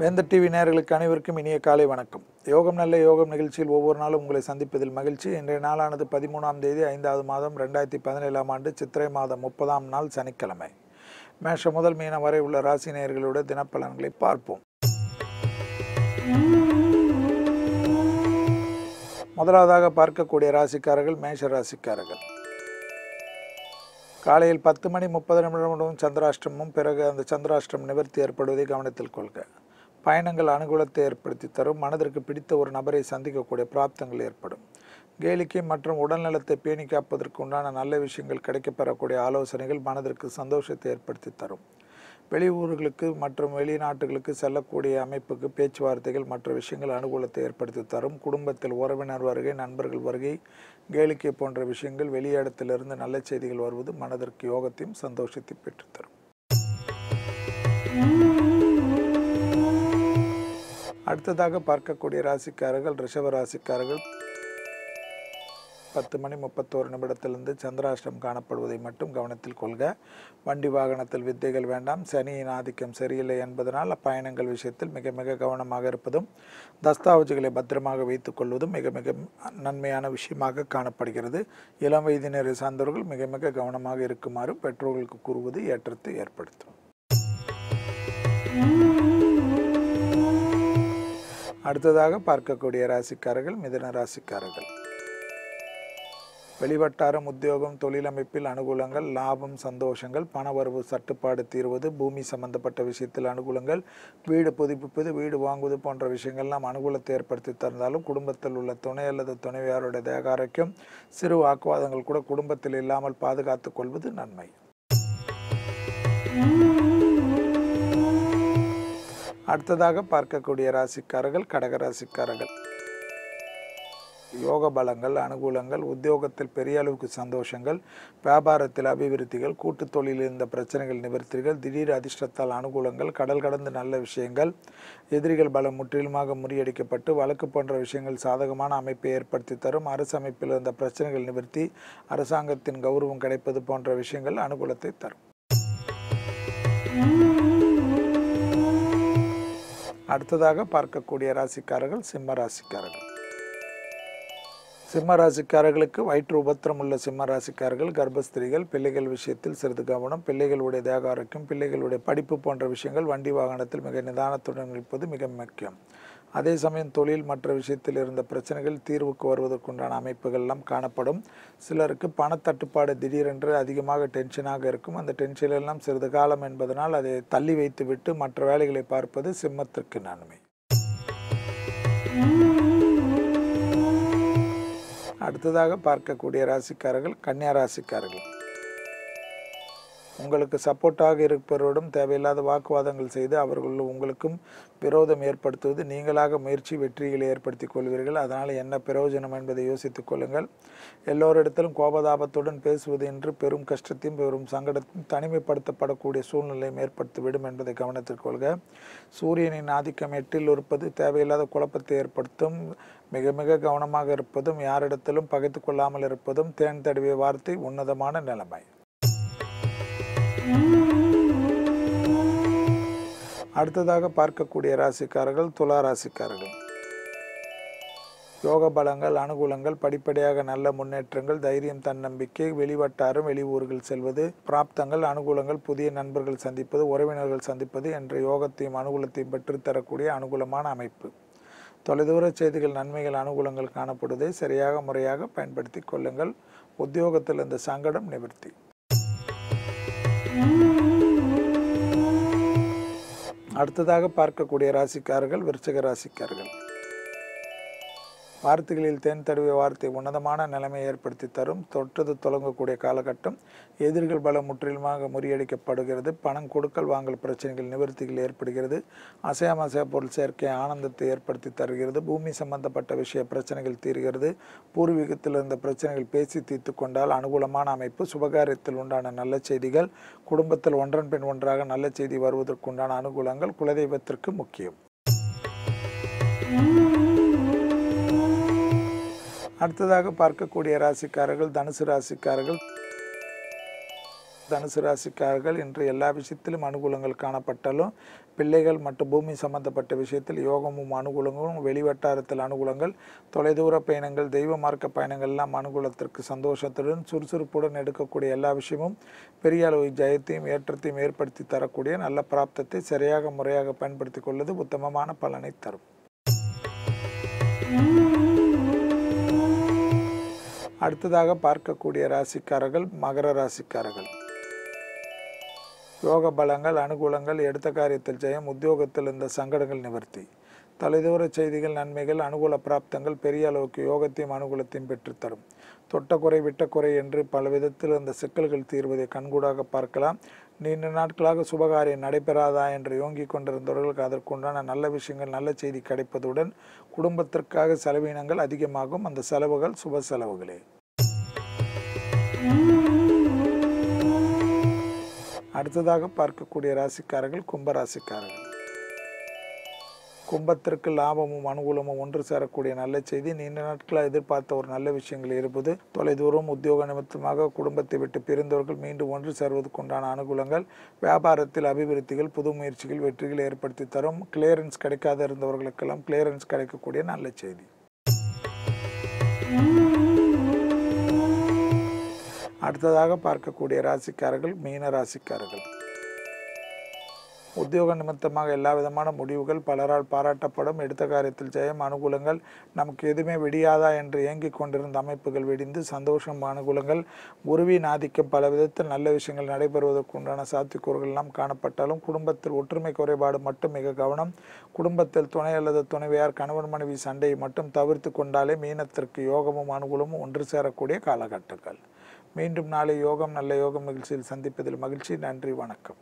வேந்தர் டிவி நேயர்களுக்கு அனைவருக்கும் இனிய காலை வணக்கம். யோகம் நல்ல யோகம் நிகழ்ச்சியில் ஒவ்வொரு நாளும் உங்களை சந்திப்பதில் மகிழ்ச்சி. இன்றைய நாளானது 13ஆம் தேதி 5வது மாதம் 2017ஆம் ஆண்டு சித்திரை மாதம் 30ஆம் நாள் சனிக்கிழமை. மேஷம் முதல் மீனம் வரை உள்ள ராசி நேயர்களுடைய தினப்பலன்களை பார்ப்போம். முதலாவதாக பார்க்கக்கூடிய ராசிக்காரர்கள் மேஷ ராசிக்காரர்கள். காலையில் 10:30 சந்திராஷ்டமமும் பிறகு அந்த சந்திராஷ்டிரம் நிவர்த்தி ஏற்படுவதை கவனத்தில் கொள்க. பயணங்கள் அனுகூலத்தை ஏற்படுத்தி தரும். மனதிற்கு பிடித்த ஒரு நபரை சந்திக்கக்கூடிய பிராப்தங்கள் ஏற்படும். கேளிக்கை மற்றும் உடல்நலத்தை பேணி காப்பதற்கு உண்டான நல்ல விஷயங்கள் கிடைக்கப்பெறக்கூடிய ஆலோசனைகள் மனதிற்கு சந்தோஷத்தை ஏற்படுத்தி தரும். வெளியூர்களுக்கு மற்றும் வெளிநாட்டுகளுக்கு செல்லக்கூடிய அமைப்புக்கு பேச்சுவார்த்தைகள் மற்ற விஷயங்கள் அனுகூலத்தை ஏற்படுத்தி தரும். குடும்பத்தில் உறவினர் வருகை, நண்பர்கள் வருகை, கேளிக்கை போன்ற விஷயங்கள் வெளியிடத்திலிருந்து நல்ல செய்திகள் வருவது மனதிற்கு யோகத்தையும் சந்தோஷத்தை பெற்றுத்தரும். அடுத்ததாக பார்க்கக்கூடிய ராசிக்காரர்கள் ரிஷப ராசிக்காரர்கள். 10:31 சந்திராஷ்டிரம் காணப்படுவதை மட்டும் கவனத்தில் கொள்க. வண்டி வாகனத்தில் வித்தைகள் வேண்டாம். சனியின் ஆதிக்கம் சரியில்லை என்பதனால் பயணங்கள் விஷயத்தில் மிக மிக கவனமாக இருப்பதும் தஸ்தாவேஜுகளை பத்திரமாக வைத்துக் கொள்வதும் மிக மிக நன்மையான விஷயமாக காணப்படுகிறது. இளம் வயதினரை சார்ந்தவர்கள் மிக மிக கவனமாக இருக்குமாறு பெற்றோர்களுக்கு கூறுவது ஏற்றத்தை ஏற்படுத்தும். அடுத்ததாக பார்க்கக்கூடிய ராசிக்காரர்கள் மிதுன ராசிக்காரர்கள். வெளிவட்டாரம், உத்தியோகம், தொழிலமைப்பில் அனுகூலங்கள், லாபம், சந்தோஷங்கள், பணவரவு தட்டுப்பாடு தீர்வது, பூமி சம்பந்தப்பட்ட விஷயத்தில் அனுகூலங்கள், வீடு புதுப்பிப்பது, வீடு வாங்குவது போன்ற விஷயங்கள்லாம் அனுகூலத்தை ஏற்படுத்தி தந்தாலும் குடும்பத்தில் உள்ள துணை அல்லது துணைவியாருடைய தேக ஆரோக்கியம், சிறு வாக்குவாதங்கள் கூட குடும்பத்தில் இல்லாமல் பாதுகாத்துக் கொள்வது நன்மை. அடுத்ததாக பார்க்கக்கூடிய ராசிக்காரர்கள் கடகராசிக்காரர்கள். யோக பலங்கள், அனுகூலங்கள், உத்தியோகத்தில் பெரிய அளவுக்கு சந்தோஷங்கள், வியாபாரத்தில் அபிவிருத்திகள், கூட்டு தொழிலில் இருந்த பிரச்சனைகள் நிவர்த்திகள், திடீர் அதிர்ஷ்டத்தால் அனுகூலங்கள், கடல் கடந்து நல்ல விஷயங்கள், எதிரிகள் பலம் முற்றிலுமாக முறியடிக்கப்பட்டு வழக்கு போன்ற விஷயங்கள் சாதகமான அமைப்பை ஏற்படுத்தி தரும். அரசு அமைப்பில் இருந்த பிரச்சனைகள் நிவர்த்தி, அரசாங்கத்தின் கௌரவம் கிடைப்பது போன்ற விஷயங்கள் அனுகூலத்தை தரும். அடுத்ததாக பார்க்கக்கூடிய ராசிக்காரர்கள் சிம்ம ராசிக்காரர்கள். சிம்ம ராசிக்காரர்களுக்கு வயிற்று உபத்திரம் உள்ள சிம்ம ராசிக்காரர்கள், கர்ப்பஸ்திரிகள், பிள்ளைகள் விஷயத்தில் சிறிது கவனம், பிள்ளைகளுடைய தேக ஆரோக்கியம், பிள்ளைகளுடைய படிப்பு போன்ற விஷயங்கள், வண்டி வாகனத்தில் மிக நிதானத்துடன் இருப்பது மிக முக்கியம். அதே சமயம் தொழில் மற்ற விஷயத்தில் இருந்த பிரச்சனைகள் தீர்வுக்கு வருவதற்குண்டான அமைப்புகள்லாம் காணப்படும். சிலருக்கு பணத்தட்டுப்பாடு திடீரென்று அதிகமாக டென்ஷனாக இருக்கும். அந்த டென்ஷனெல்லாம் சிறிது காலம் என்பதனால் அதை தள்ளி வைத்து விட்டு மற்ற வேலைகளை பார்ப்பது சிம்மத்திற்கு நன்மை. அடுத்ததாக பார்க்கக்கூடிய ராசிக்காரர்கள் கன்னியா ராசிக்காரர்கள். உங்களுக்கு சப்போர்ட்டாக இருப்பவரோடும் தேவையில்லாத வாக்குவாதங்கள் செய்து அவர்கள் உங்களுக்கும் விரோதம் ஏற்படுத்துவது நீங்களாக முயற்சி வெற்றிகளை ஏற்படுத்திக் கொள்வீர்கள். அதனால் என்ன பிரயோஜனம் என்பதை யோசித்துக் கொள்ளுங்கள். எல்லோரிடத்திலும் கோபதாபத்துடன் பேசுவது என்று பெரும் கஷ்டத்தையும் பெரும் சங்கடத்தையும் தனிமைப்படுத்தப்படக்கூடிய சூழ்நிலையும் ஏற்படுத்திவிடும் என்பதை கவனத்தில் கொள்க. சூரியனின் ஆதிக்கம் 8இல் இருப்பது தேவையில்லாத குழப்பத்தை ஏற்படுத்தும். மிக மிக கவனமாக இருப்பதும் யாரிடத்திலும் பகைத்து கொள்ளாமல் இருப்பதும் தேன் தடவிய வார்த்தை உன்னதமான நிலைமை. அடுத்ததாக பார்க்கக்கூடிய ராசிக்காரர்கள் துலா ராசிக்காரர்கள். யோக பலங்கள், அனுகூலங்கள், படிப்படியாக நல்ல முன்னேற்றங்கள், தைரியம், தன்னம்பிக்கை, வெளிவட்டாரம், வெளியூர்கள் செல்வது, பிராப்தங்கள், அனுகூலங்கள், புதிய நண்பர்கள் சந்திப்பது, உறவினர்கள் சந்திப்பது என்ற யோகத்தையும் அனுகூலத்தையும் பெற்றுத்தரக்கூடிய அனுகூலமான அமைப்பு. தொலைதூர செய்திகள், நன்மைகள், அனுகூலங்கள் காணப்படுவதை சரியாக முறையாக பயன்படுத்தி கொள்ளுங்கள். உத்தியோகத்தில் இந்த சங்கடம் நிவர்த்தி. அடுத்ததாக பார்க்கக்கூடிய ராசிக்காரர்கள் விருச்சிக ராசிக்காரர்கள். வார்த்தைகளில் தேன் தடவிய வார்த்தை உன்னதமான நிலைமையை ஏற்படுத்தி தரும். தொட்டது தொடங்கக்கூடிய காலகட்டம். எதிர்கள் பலம் முற்றிலுமாக முறியடிக்கப்படுகிறது. பணம் கொடுக்கல் வாங்கல் பிரச்சனைகள் நிவர்த்திகள் ஏற்படுகிறது. அசையா பொருள் சேர்க்கை ஆனந்தத்தை ஏற்படுத்தி தருகிறது. பூமி சம்பந்தப்பட்ட விஷய பிரச்சனைகள் தீர்கிறது. பூர்வீகத்தில் இருந்த பிரச்சனைகள் பேசி தீர்த்து கொண்டால் அனுகூலமான அமைப்பு. சுபகாரியத்தில் உண்டான நல்ல செய்திகள். குடும்பத்தில் ஒன்றன் பின் ஒன்றாக நல்ல செய்தி வருவதற்குண்டான அனுகூலங்கள். குலதெய்வத்திற்கு முக்கியம். அடுத்ததாக பார்க்கக்கூடிய ராசிக்காரர்கள் தனுசு ராசிக்காரர்கள். தனுசு ராசிக்காரர்கள் இன்று எல்லா விஷயத்திலும் அனுகூலங்கள் காணப்பட்டாலும் பிள்ளைகள் மற்றும் பூமி சம்பந்தப்பட்ட விஷயத்தில் யோகமும் அனுகூலங்களும், வெளிவட்டாரத்தில் அனுகூலங்கள், தொலைதூர பயணங்கள், தெய்வ மார்க்க பயணங்கள் எல்லாம் அனுகூலத்திற்கு சந்தோஷத்துடன் சுறுசுறுப்புடன் எடுக்கக்கூடிய எல்லா விஷயமும் பெரிய அளவு ஜெயத்தையும் ஏற்றத்தையும் ஏற்படுத்தி தரக்கூடிய நல்ல பிராப்தத்தை சரியாக முறையாக பயன்படுத்தி கொள்வது உத்தமமான பலனை தரும். அடுத்ததாக பார்க்கக்கூடிய ராசிக்காரர்கள் மகர ராசிக்காரர்கள். யோக பலங்கள், அனுகூலங்கள், எடுத்த காரியத்தில் ஜெயம், உத்தியோகத்தில் இருந்த சங்கடங்கள் நிவர்த்தி, தொலைதூர செய்திகள், நன்மைகள், அனுகூல பிராப்தங்கள் பெரிய அளவுக்கு யோகத்தையும் அனுகூலத்தையும் பெற்றுத்தரும். தொட்ட குறை விட்ட குறை என்று பல விதத்தில் இந்த சிக்கல்கள் தீர்வதை கண்கூடாக பார்க்கலாம். நீண்ட நாட்களாக சுபகாரியம் நடைபெறாதா என்று யோங்கிக் கொண்டிருந்தவர்களுக்கு அதற்குண்டான நல்ல விஷயங்கள், நல்ல செய்தி கிடைப்பதுடன் குடும்பத்திற்காக செலவினங்கள் அதிகமாகும். அந்த செலவுகள் சுப செலவுகளே. அடுத்ததாக பார்க்கக்கூடிய ராசிக்காரர்கள் கும்பராசிக்காரர்கள். கும்பத்திற்கு லாபமும் அனுகூலமும் ஒன்று சேரக்கூடிய நல்ல செய்தி. நீண்ட நாட்களாக எதிர்பார்த்த ஒரு நல்ல விஷயங்கள் இருப்பது. தொலைதூரம் உத்தியோக நிமித்தமாக குடும்பத்தை விட்டு பிரிந்தவர்கள் மீண்டும் ஒன்று சேர்வதற்குண்டான அனுகூலங்கள். வியாபாரத்தில் அபிவிருத்திகள், புது முயற்சிகள் வெற்றிகளை ஏற்படுத்தி தரும். கிளியரன்ஸ் கிடைக்காத இருந்தவர்களுக்கெல்லாம் கிளியரன்ஸ் கிடைக்கக்கூடிய நல்ல செய்தி. அடுத்ததாக பார்க்கக்கூடிய ராசிக்காரர்கள் மீன ராசிக்காரர்கள். உத்தியோக நிமித்தமாக எல்லா விதமான முடிவுகள் பலரால் பாராட்டப்படும். எடுத்த காரியத்தில் ஜெயம், அனுகூலங்கள். நமக்கு எதுவுமே விடியாதா என்று ஏங்கிக் கொண்டிருந்த அமைப்புகள் வெடிந்து சந்தோஷம், அனுகூலங்கள். குருவின் ஆதிக்கம் பல விதத்தில் நல்ல விஷயங்கள் நடைபெறுவதற்கு உண்டான சாத்தியக்கூறுகள் எல்லாம் காணப்பட்டாலும் குடும்பத்தில் ஒற்றுமை குறைபாடு மட்டும் மிக கவனம். குடும்பத்தில் துணை அல்லது துணைவியார், கணவன் மனைவி சண்டையை மட்டும் தவிர்த்து கொண்டாலே மீனத்திற்கு யோகமும் அனுகூலமும் ஒன்று சேரக்கூடிய காலகட்டங்கள். மீண்டும் நாளை யோகம் நல்ல யோகம் நிகழ்ச்சியில் சந்திப்பதில் மகிழ்ச்சி. நன்றி, வணக்கம்.